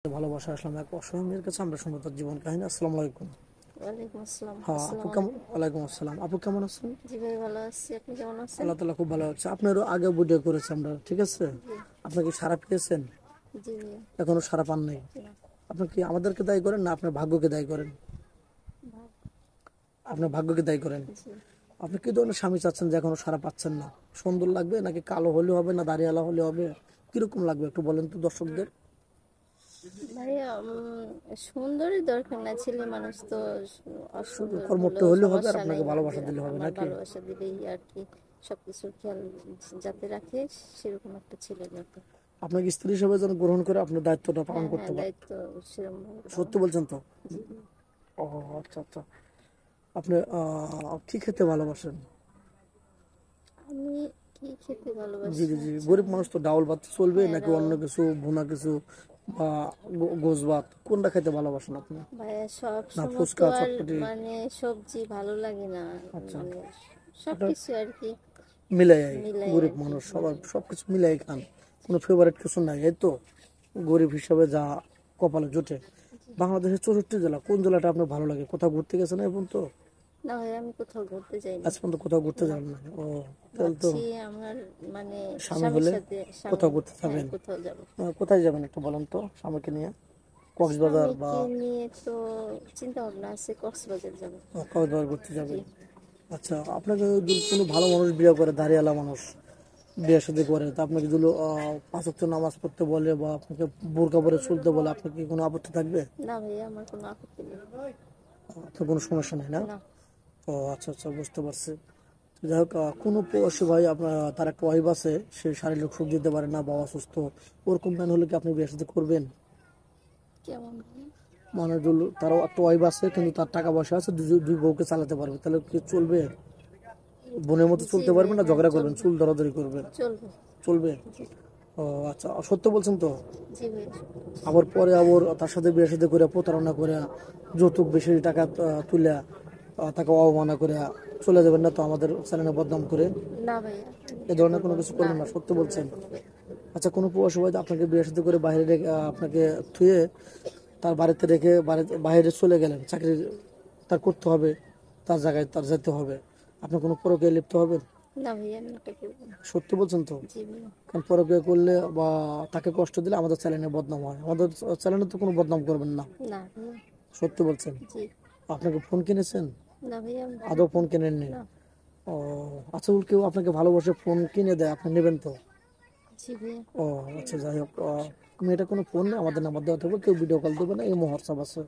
ভালোবাসা আসলাম এক অসহায় মেয়ের কাছে, আমরা শুনবো তার জীবন কাহিনী। আসসালামু আলাইকুম। ওয়ালাইকুম আসসালাম। হ্যাঁ আপু আসসালামু কেমন? আলাইকুম। ওয়ালাইকুম আসসালাম। আপু কেমন আছেন? জি ভাই, ভালো আছি। আপনি কেমন আছেন? আল্লাহ তাআলা খুব ভালো আছে। আপনারও আগে ভিডিও করেছি আমরা, ঠিক আছে? জি। আপনি কি সারা পেয়েছেন? জি ভাইয়া। এখনো সারা পান নাই? না। আপনি কি আমাদেরকে দায়ী করেন না আপনার ভাগ্যকে দায়ী করেন? ভাব- আপনার ভাগ্যকে দায়ী করেন। জি। আপনি কি ধরনের স্বামী চাচ্ছেন যে এখনো সারা পাচ্ছেন না? সুন্দর লাগবে নাকি কালো হলে হবে, না দাড়িওয়ালা হলে হবে? কিরকম লাগবে একটু বলেন তো দর্শকদের। ভাইয়া, সুন্দরই দরকার না, ছেলে মানুষ তো শুধু অসুন্দর কর্মঠে হলেও হলে হবে আর সমস্যা নাই। আপনাকে ভালোবাসা যে দিলে হবে আমার নাকি? ভালোবাসা দিলেই আর কি, সবকিছুর খেয়াল যাতে রাখে সেরকম একটা ছেলে দরকার। আপনাকে স্ত্রী হিসেবে যেন গ্রহণ করে আপনার দায়িত্বটা পালন হ্যাঁ হ্যাঁ, করতে পারে। দায়িত্ব সেরকম ভাবে পালন সত্যি বলছেন তো? জি ভাইয়া। ও আচ্ছা আচ্ছা। আপনি কি খেতে ভালোবাসেন? আমি কি খেতে জি ভালোবাসি? জি জি, আচ্ছা। গরিব মানুষ তো ডাউল ভাত চলবে হ্যাঁ, নাকি এরাও। অন্য কিছু, ভুনা কিছু বা গোছ ভাত, কোনটা খেতে ভালোবাসেন আপনি? ভাইয়া, সব না সময় তো ফুচকা আর চটপটি? মানে সবজি ভালো লাগে না। আচ্ছা, মানে ওটা সবকিছু আর কি মিলাই, মিলাই গরিব আর কি। মানুষ সবার সবকিছু মিলাই খান, কোনো ফেভারিট কিছু নাই, এই তো গরিব হিসাবে যা কপালে জোটে। বাংলাদেশের 64 জেলা, কোন জেলাটা আপনার ভালো লাগে? কোথাও ঘুরতে গেছেন এখন তো? না ভাই, আমি কোথাও ঘুরতে যাইনি। আজ পর্যন্ত কোথাও ঘুরতে না। যান না? ও, তাহলে তো ভাবছি আমার মানে স্বামী স্বামীর হলে সাথে স্বামী, কোথাও ঘুরতে হ্যাঁ যাবেন? কোথাও যাব। কোথায় যাবেন একটু বলেন তো স্বামীকে নিয়ে। কক্সবাজার বা স্বামীকে নিয়ে তো চিন্তা ভাবনা আছে, কক্সবাজার যাব। কক্সবাজার ঘুরতে জি। যাবেন? আচ্ছা, আপনাকে যদি কোনো ভালো মানুষ বিয়ে করে, দাঁড়িয়ালা মানুষ বিয়ে শাদী করে, তা আপনাকে যদি 5 ওয়াক্ত নামাজ পড়তে বলে বা আপনাকে বোরকা পরে চলতে বলে, আপনার কি কোনো আপত্তি থাকবে? না ভাইয়া, আমার কোনো আপত্তি নেই। আপনার কোনো সমস্যা নেই না? না। ও আচ্ছা আচ্ছা, বুঝতে পারছি। তো যাই হোক, কোনো প্রবাসী ভাই আপনার, তার একটা ওয়াইফ আছে, সে শারীরিক সুখ দিতে পারে না, বাবা সুস্থ, ওরকম ম্যান হলে কি আপনি বিয়ে শাদী করবেন? কেমন ভাইয়া? মানে তারও একটা ওয়াইফ আছে কিন্তু তার টাকা পয়সা আছে, দুই দুই বউকে চালাতে পারবে, তাহলে কি চলবে? বোনের মতো জি চলতে ভাই, পারবেন না হ্যাঁ ঝগড়া করবেন, চলবে। চুল ধরাধরি করবেন? চলবে। চলবে? জি। ও আচ্ছা, সত্য বলছেন তো? জি ভাইয়া। আবার পরে আবার তার সাথে বিয়ে সাথে করে প্রতারণা করে, যৌতুক বেশি টাকা তুলে তাকে অবমাননা করে চলে যাবেন না তো আমাদের চ্যানেলে বদনাম করে? না ভাইয়া, এ এটা ধরনের করবো কোনো না। কিছু না, করবেন না? সত্য করবো না বলছেন? কোনো ভাই। আচ্ছা, কোনো প্রবাসী ভাই আপনাকে বিয়ে সাথে করে বাইরে রেখে আপনাকে থুয়ে তার বাড়িতে রেখে বাইরে চলে গেলেন, চাকরি তার করতে হবে, তার জায়গায় তার যেতে হবে, আপনি কোনো পরকীয়ায় লিপ্ত হবেন? না ভাইয়া, আমি এটা করবো না। সত্যি বলছেন তো? জি ভাইয়া। কারণ পরকীয়া করলে বা তাকে কষ্ট দিলে আমাদের চ্যানেলে বদনাম হয়, আমাদের চ্যানেলে তো কোনো বদনাম করবেন না। না ভাইয়া। সত্যি বলছেন? জি। আপনাকে ফোন কিনেছেন? না ভাইয়া, আদৌ ফোন কিনেননি? না। ও আচ্ছা, কেউ আপনাকে ভালোবাসে ফোন কিনে দেয়, আপনি নেবেন তো? জি ভাইয়া। ও আচ্ছা, যাই হোক, মেয়েটা কোনো ফোন নেই, আমাদের নাম্বার দেওয়া থাকবে, কেউ ভিডিও কল দেবে না, এই হোয়াটসঅ্যাপ আছে।